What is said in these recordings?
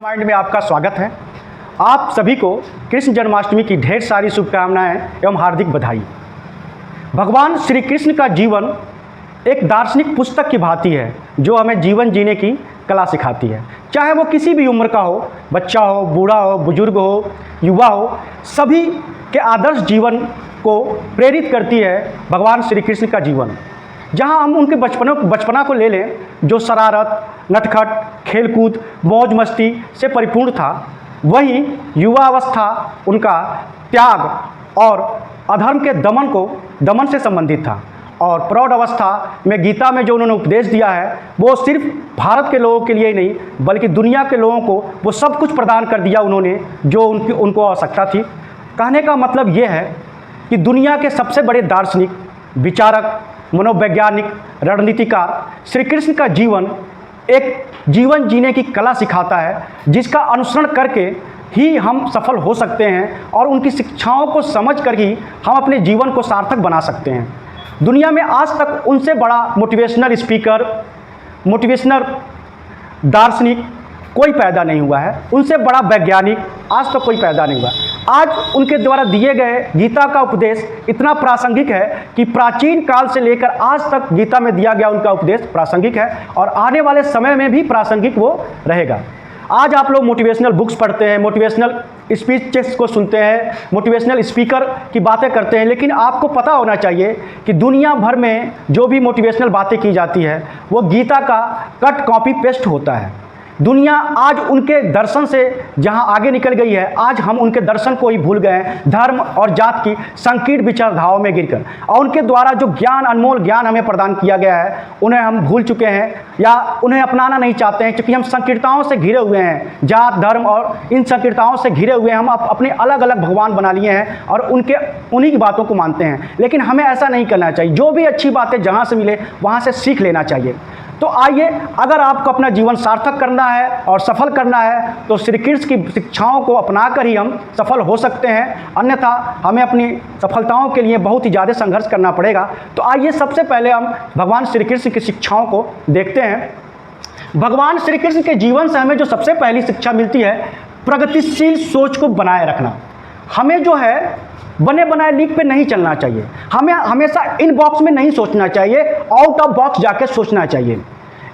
Mind में आपका स्वागत है। आप सभी को कृष्ण जन्माष्टमी की ढेर सारी शुभकामनाएं एवं हार्दिक बधाई। भगवान श्री कृष्ण का जीवन एक दार्शनिक पुस्तक की भांति है जो हमें जीवन जीने की कला सिखाती है। चाहे वो किसी भी उम्र का हो, बच्चा हो, बूढ़ा हो, बुजुर्ग हो, युवा हो, सभी के आदर्श जीवन को प्रेरित करती है भगवान श्री कृष्ण का जीवन। जहाँ हम उनके बचपना को ले लें जो शरारत, नटखट, खेलकूद, मौज मस्ती से परिपूर्ण था, वहीं युवावस्था उनका त्याग और अधर्म के दमन से संबंधित था। और प्रौढ़ अवस्था में गीता में जो उन्होंने उपदेश दिया है वो सिर्फ भारत के लोगों के लिए ही नहीं बल्कि दुनिया के लोगों को वो सब कुछ प्रदान कर दिया उन्होंने जो उनको आवश्यकता थी। कहने का मतलब ये है कि दुनिया के सबसे बड़े दार्शनिक, विचारक, मनोवैज्ञानिक, रणनीतिकार श्री कृष्ण का जीवन एक जीवन जीने की कला सिखाता है जिसका अनुसरण करके ही हम सफल हो सकते हैं और उनकी शिक्षाओं को समझ कर ही हम अपने जीवन को सार्थक बना सकते हैं। दुनिया में आज तक उनसे बड़ा मोटिवेशनल स्पीकर, मोटिवेशनल दार्शनिक कोई पैदा नहीं हुआ है, उनसे बड़ा वैज्ञानिक आज तक कोई पैदा नहीं हुआ। आज उनके द्वारा दिए गए गीता का उपदेश इतना प्रासंगिक है कि प्राचीन काल से लेकर आज तक गीता में दिया गया उनका उपदेश प्रासंगिक है और आने वाले समय में भी प्रासंगिक वो रहेगा। आज आप लोग मोटिवेशनल बुक्स पढ़ते हैं, मोटिवेशनल स्पीचेस को सुनते हैं, मोटिवेशनल स्पीकर की बातें करते हैं, लेकिन आपको पता होना चाहिए कि दुनिया भर में जो भी मोटिवेशनल बातें की जाती है वो गीता का कट कॉपी पेस्ट होता है। दुनिया आज उनके दर्शन से जहां आगे निकल गई है, आज हम उनके दर्शन को ही भूल गए हैं धर्म और जात की संकीर्ण विचारधाराओं में गिरकर, और उनके द्वारा जो ज्ञान, अनमोल ज्ञान हमें प्रदान किया गया है उन्हें हम भूल चुके हैं या उन्हें अपनाना नहीं चाहते हैं, क्योंकि हम संकीर्णताओं से घिरे हुए हैं। जात, धर्म और इन संकीर्णताओं से घिरे हुए हम अपने अलग अलग भगवान बना लिए हैं और उन्हीं की बातों को मानते हैं। लेकिन हमें ऐसा नहीं करना चाहिए। जो भी अच्छी बातें जहाँ से मिले वहाँ से सीख लेना चाहिए। तो आइए, अगर आपको अपना जीवन सार्थक करना है और सफल करना है तो श्री कृष्ण की शिक्षाओं को अपनाकर ही हम सफल हो सकते हैं, अन्यथा हमें अपनी सफलताओं के लिए बहुत ही ज़्यादा संघर्ष करना पड़ेगा। तो आइए सबसे पहले हम भगवान श्री कृष्ण की शिक्षाओं को देखते हैं। भगवान श्री कृष्ण के जीवन से हमें जो सबसे पहली शिक्षा मिलती है, प्रगतिशील सोच को बनाए रखना। हमें जो है बने बनाए लीक पे नहीं चलना चाहिए, हमें हमेशा इन बॉक्स में नहीं सोचना चाहिए, आउट ऑफ बॉक्स जाके सोचना चाहिए,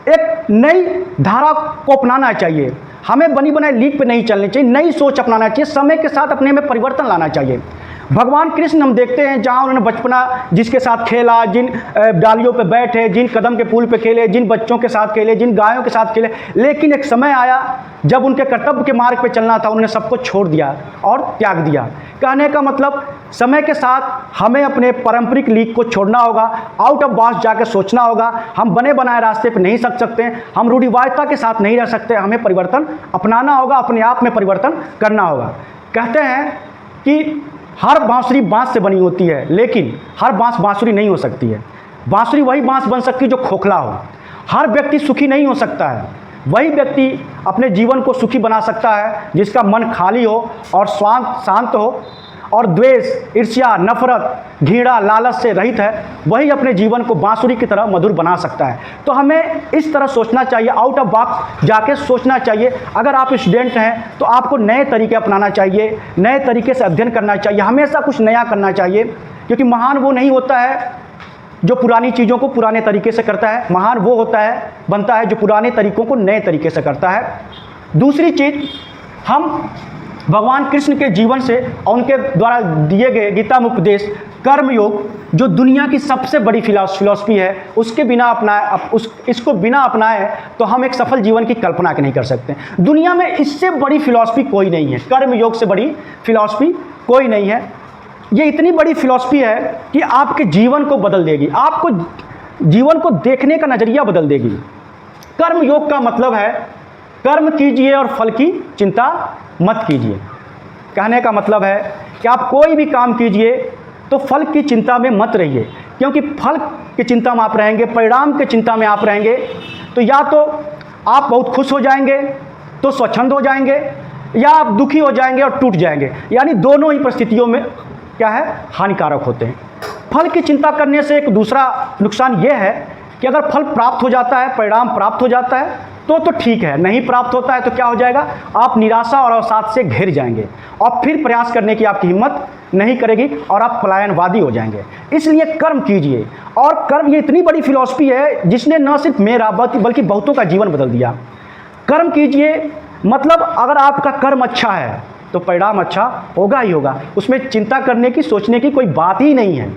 एक नई धारा को अपनाना चाहिए। हमें बनी बनाए लीक पे नहीं चलनी चाहिए, नई सोच अपनाना चाहिए, समय के साथ अपने में परिवर्तन लाना चाहिए। भगवान कृष्ण हम देखते हैं जहाँ उन्होंने बचपना जिसके साथ खेला, जिन डालियों पे बैठे, जिन कदम के पुल पे खेले, जिन बच्चों के साथ खेले, जिन गायों के साथ खेले, लेकिन एक समय आया जब उनके कर्तव्य के मार्ग पे चलना था, उन्होंने सबको छोड़ दिया और त्याग दिया। कहने का मतलब समय के साथ हमें अपने पारंपरिक लीक को छोड़ना होगा, आउट ऑफ बॉक्स जाकर सोचना होगा। हम बने बनाए रास्ते पर नहीं सक सकते, हम रूढ़िवादिता के साथ नहीं रह सकते, हमें परिवर्तन अपनाना होगा, अपने आप में परिवर्तन करना होगा। कहते हैं कि हर बांसुरी बांस से बनी होती है, लेकिन हर बांस बांसुरी नहीं हो सकती है। बांसुरी वही बांस बन सकती है जो खोखला हो। हर व्यक्ति सुखी नहीं हो सकता है, वही व्यक्ति अपने जीवन को सुखी बना सकता है जिसका मन खाली हो और शांत हो और द्वेष, ईर्ष्या, नफरत, घृणा, लालच से रहित है, वही अपने जीवन को बांसुरी की तरह मधुर बना सकता है। तो हमें इस तरह सोचना चाहिए, आउट ऑफ बॉक्स जाके सोचना चाहिए। अगर आप स्टूडेंट हैं तो आपको नए तरीके अपनाना चाहिए, नए तरीके से अध्ययन करना चाहिए, हमेशा कुछ नया करना चाहिए, क्योंकि महान वो नहीं होता है जो पुरानी चीज़ों को पुराने तरीके से करता है, महान वो बनता है जो पुराने तरीक़ों को नए तरीके से करता है। दूसरी चीज़, हम भगवान कृष्ण के जीवन से और उनके द्वारा दिए गए गीता में उपदेश कर्मयोग, जो दुनिया की सबसे बड़ी फिलॉसफी है, उसके बिना इसको बिना अपनाए तो हम एक सफल जीवन की कल्पना नहीं कर सकते। दुनिया में इससे बड़ी फिलॉसफी कोई नहीं है, कर्मयोग से बड़ी फिलॉसफी कोई नहीं है। ये इतनी बड़ी फिलॉसफी है कि आपके जीवन को बदल देगी, आपको जीवन को देखने का नज़रिया बदल देगी। कर्मयोग का मतलब है कर्म कीजिए और फल की चिंता मत कीजिए। कहने का मतलब है कि आप कोई भी काम कीजिए तो फल की चिंता में मत रहिए, क्योंकि फल की चिंता में आप रहेंगे, परिणाम की चिंता में आप रहेंगे तो या तो आप बहुत खुश हो जाएंगे तो स्वच्छंद हो जाएंगे, या आप दुखी हो जाएंगे और टूट जाएंगे। यानी दोनों ही परिस्थितियों में क्या है, हानिकारक होते हैं। फल की चिंता करने से एक दूसरा नुकसान ये है कि अगर फल प्राप्त हो जाता है, परिणाम प्राप्त हो जाता है, तो ठीक है, नहीं प्राप्त होता है तो क्या हो जाएगा, आप निराशा और अवसाद से घिर जाएंगे और फिर प्रयास करने की आपकी हिम्मत नहीं करेगी और आप पलायनवादी हो जाएंगे। इसलिए कर्म कीजिए। और कर्म ये इतनी बड़ी फिलॉसफी है जिसने न सिर्फ मेरा बल्कि बहुतों का जीवन बदल दिया। कर्म कीजिए मतलब अगर आपका कर्म अच्छा है तो परिणाम अच्छा होगा ही होगा, उसमें चिंता करने की, सोचने की कोई बात ही नहीं है।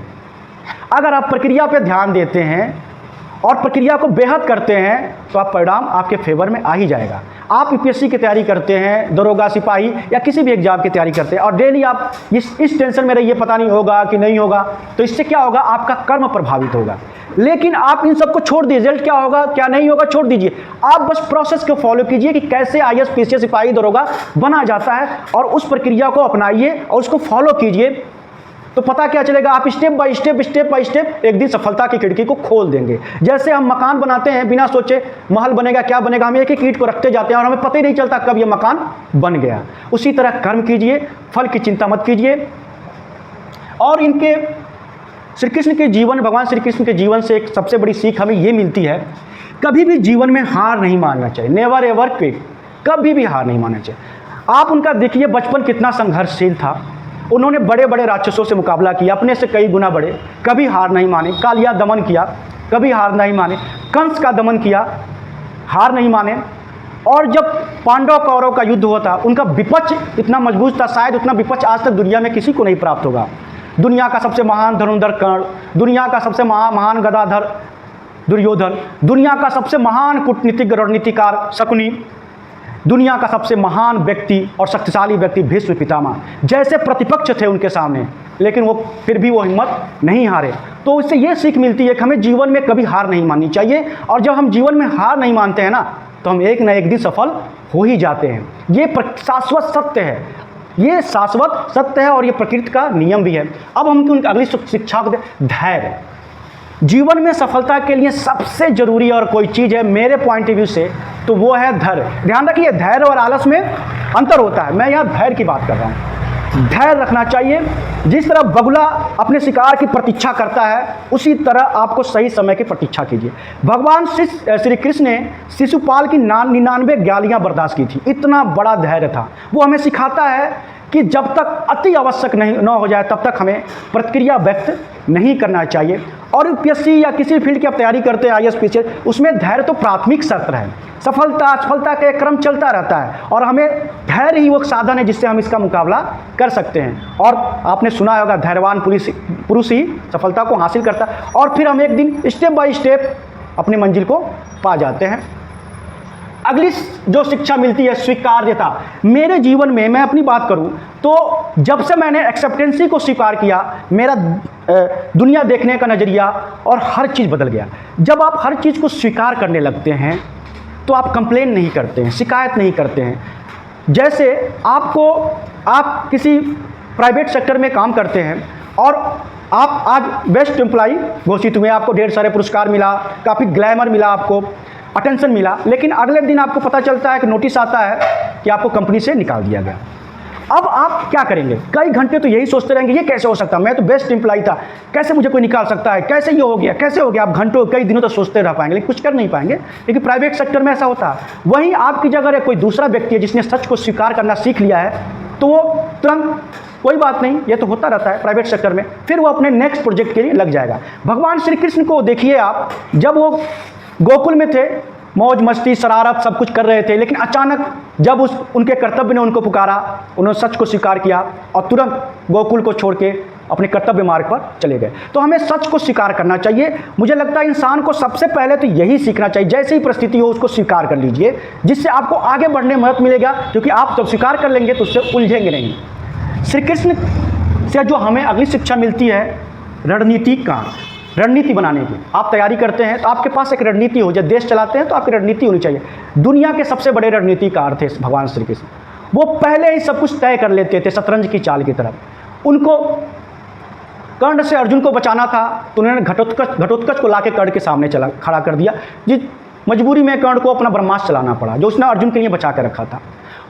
अगर आप प्रक्रिया पर ध्यान देते हैं और प्रक्रिया को बेहद करते हैं तो आप परिणाम आपके फेवर में आ ही जाएगा। आप यूपीएससी की तैयारी करते हैं, दरोगा, सिपाही या किसी भी एग्जाम की तैयारी करते हैं और डेली आप इस टेंशन में रहिए पता नहीं होगा कि नहीं होगा, तो इससे क्या होगा, आपका कर्म प्रभावित होगा। लेकिन आप इन सबको छोड़ दीजिए, रिजल्ट क्या होगा क्या नहीं होगा छोड़ दीजिए, आप बस प्रोसेस को फॉलो कीजिए कि कैसे आईएएस, पीसीएस, सिपाही, दरोगा बना जाता है और उस प्रक्रिया को अपनाइए और उसको फॉलो कीजिए। तो पता क्या चलेगा, आप स्टेप बाय स्टेप एक दिन सफलता की खिड़की को खोल देंगे। जैसे हम मकान बनाते हैं बिना सोचे, महल बनेगा क्या बनेगा, हम एक एक ईंट को रखते जाते हैं और हमें पता ही नहीं चलता कब ये मकान बन गया। उसी तरह कर्म कीजिए, फल की चिंता मत कीजिए। और इनके श्री कृष्ण के जीवन, भगवान श्री कृष्ण के जीवन से एक सबसे बड़ी सीख हमें ये मिलती है, कभी भी जीवन में हार नहीं मानना चाहिए। नेवर एवर क्विट, कभी भी हार नहीं मानना चाहिए। आप उनका देखिए बचपन कितना संघर्षशील था, उन्होंने बड़े बड़े राक्षसों से मुकाबला किया, अपने से कई गुना बड़े, कभी हार नहीं माने। कालिया दमन किया, कभी हार नहीं माने। कंस का दमन किया, हार नहीं माने। और जब पांडव कौरव का युद्ध हुआ था, उनका विपक्ष इतना मजबूत था, शायद उतना विपक्ष आज तक दुनिया में किसी को नहीं प्राप्त होगा। दुनिया का सबसे महान धनुर्धर कर्ण, दुनिया का सबसे महान गदाधर दुर्योधन, दुनिया का सबसे महान कूटनीतिक रणनीतिकार शकुनी, दुनिया का सबसे महान व्यक्ति और शक्तिशाली व्यक्ति भीष्म पितामह जैसे प्रतिपक्ष थे उनके सामने, लेकिन वो फिर भी वो हिम्मत नहीं हारे। तो इससे ये सीख मिलती है कि हमें जीवन में कभी हार नहीं माननी चाहिए। और जब हम जीवन में हार नहीं मानते हैं ना, तो हम एक न एक दिन सफल हो ही जाते हैं। ये शाश्वत सत्य है, ये शाश्वत सत्य है और ये प्रकृति का नियम भी है। अब हम उनकी अगली शिक्षा को धैर्य। जीवन में सफलता के लिए सबसे जरूरी और कोई चीज़ है मेरे पॉइंट ऑफ व्यू से, तो वो है धैर्य। ध्यान रखिए, धैर्य और आलस में अंतर होता है। मैं यहाँ धैर्य की बात कर रहा हूँ। धैर्य रखना चाहिए। जिस तरह बगुला अपने शिकार की प्रतीक्षा करता है, उसी तरह आपको सही समय की प्रतीक्षा कीजिए। भगवान श्री कृष्ण ने शिशुपाल की 99 गालियाँ बर्दाश्त की थी, इतना बड़ा धैर्य था। वो हमें सिखाता है कि जब तक अति आवश्यक न हो जाए तब तक हमें प्रतिक्रिया व्यक्त नहीं करना चाहिए। और यूपीएससी या किसी फील्ड की आप तैयारी करते हैं, आईएएस, पीसीएस, उसमें धैर्य तो प्राथमिक शर्त है। सफलता असफलता का एक क्रम चलता रहता है और हमें धैर्य ही वो साधन है जिससे हम इसका मुकाबला कर सकते हैं। और आपने सुना होगा, धैर्यवान पुरुष ही सफलता को हासिल करता है और फिर हम एक दिन स्टेप बाय स्टेप अपनी मंजिल को पा जाते हैं। अगली जो शिक्षा मिलती है स्वीकार्यता। मेरे जीवन में मैं अपनी बात करूं तो जब से मैंने एक्सेप्टेंसी को स्वीकार किया, मेरा दुनिया देखने का नज़रिया और हर चीज़ बदल गया। जब आप हर चीज़ को स्वीकार करने लगते हैं तो आप कंप्लेन नहीं करते हैं, शिकायत नहीं करते हैं। जैसे आप किसी प्राइवेट सेक्टर में काम करते हैं और आप आज बेस्ट एम्प्लॉय घोषित हुए, आपको ढेर सारे पुरस्कार मिला, काफ़ी ग्लैमर मिला, आपको अटेंशन मिला, लेकिन अगले दिन आपको पता चलता है कि नोटिस आता है कि आपको कंपनी से निकाल दिया गया। अब आप क्या करेंगे? कई घंटे तो यही सोचते रहेंगे, ये कैसे हो सकता है, मैं तो बेस्ट एम्प्लॉय था, कैसे मुझे कोई निकाल सकता है, कैसे ये हो गया, कैसे हो गया। आप घंटों कई दिनों तक सोचते रह पाएंगे, लेकिन कुछ कर नहीं पाएंगे। लेकिन प्राइवेट सेक्टर में ऐसा होता है। वहीं आपकी जगह कोई दूसरा व्यक्ति है जिसने सच को स्वीकार करना सीख लिया है, तो वो तुरंत कोई बात नहीं, ये तो होता रहता है प्राइवेट सेक्टर में, फिर वो अपने नेक्स्ट प्रोजेक्ट के लिए लग जाएगा। भगवान श्री कृष्ण को देखिए आप, जब वो गोकुल में थे, मौज मस्ती शरारत सब कुछ कर रहे थे, लेकिन अचानक जब उनके कर्तव्य ने उनको पुकारा, उन्होंने सच को स्वीकार किया और तुरंत गोकुल को छोड़ के अपने कर्तव्य मार्ग पर चले गए। तो हमें सच को स्वीकार करना चाहिए। मुझे लगता है इंसान को सबसे पहले तो यही सीखना चाहिए, जैसे ही परिस्थिति हो उसको स्वीकार कर लीजिए, जिससे आपको आगे बढ़ने में मदद मिलेगा। क्योंकि आप जब स्वीकार कर लेंगे तो उससे उलझेंगे नहीं। श्री कृष्ण से जो हमें अगली शिक्षा मिलती है, रणनीति बनाने की। आप तैयारी करते हैं तो आपके पास एक रणनीति हो, जब देश चलाते हैं तो आपकी रणनीति होनी चाहिए। दुनिया के सबसे बड़े रणनीतिकार थे भगवान श्री कृष्ण। वो पहले ही सब कुछ तय कर लेते थे, शतरंज की चाल की तरफ। उनको कर्ण से अर्जुन को बचाना था तो उन्होंने घटोत्कच को लाके कर्ण के सामने खड़ा कर दिया। जिस मजबूरी में कर्ण को अपना ब्रह्मास्त्र चलाना पड़ा, जो उसने अर्जुन के लिए बचा कर रखा था।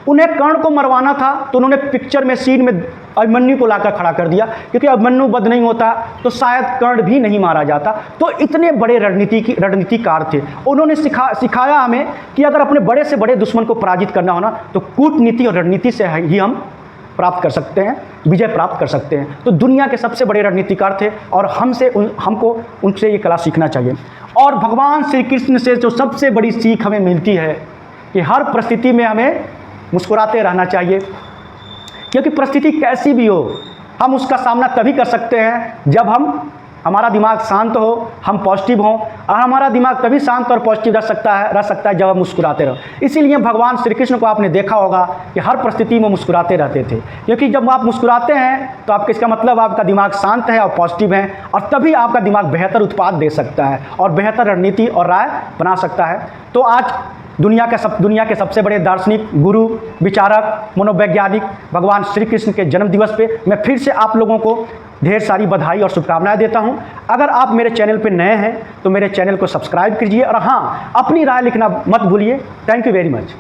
उन्हें कर्ण को मरवाना था तो उन्होंने पिक्चर में, सीन में अभिमन्यु को लाकर खड़ा कर दिया, क्योंकि अभिमन्यु वध नहीं होता तो शायद कर्ण भी नहीं मारा जाता। तो इतने बड़े रणनीतिकार थे। उन्होंने सिखाया हमें कि अगर अपने बड़े से बड़े दुश्मन को पराजित करना हो ना, तो कूटनीति और रणनीति से ही हम प्राप्त कर सकते हैं, विजय प्राप्त कर सकते हैं। तो दुनिया के सबसे बड़े रणनीतिकार थे और हमको उनसे ये कला सीखना चाहिए। और भगवान श्री कृष्ण से जो सबसे बड़ी सीख हमें मिलती है कि हर परिस्थिति में हमें मुस्कुराते रहना चाहिए, क्योंकि परिस्थिति कैसी भी हो हम उसका सामना तभी कर सकते हैं जब हमारा दिमाग शांत हो, हम पॉजिटिव हों। और हमारा दिमाग तभी शांत और पॉजिटिव रह सकता है जब हम मुस्कुराते रहो। इसीलिए भगवान श्री कृष्ण को आपने देखा होगा कि हर परिस्थिति में मुस्कुराते रहते थे, क्योंकि जब आप मुस्कुराते हैं तो आपका इसका मतलब आपका दिमाग शांत है और पॉजिटिव है, और तभी आपका दिमाग बेहतर उत्पाद दे सकता है और बेहतर रणनीति और राय बना सकता है। तो आज दुनिया के सबसे बड़े दार्शनिक, गुरु, विचारक, मनोवैज्ञानिक भगवान श्री कृष्ण के जन्म दिवस पे मैं फिर से आप लोगों को ढेर सारी बधाई और शुभकामनाएं देता हूं। अगर आप मेरे चैनल पे नए हैं तो मेरे चैनल को सब्सक्राइब कीजिए, और हाँ, अपनी राय लिखना मत भूलिए। Thank you very much.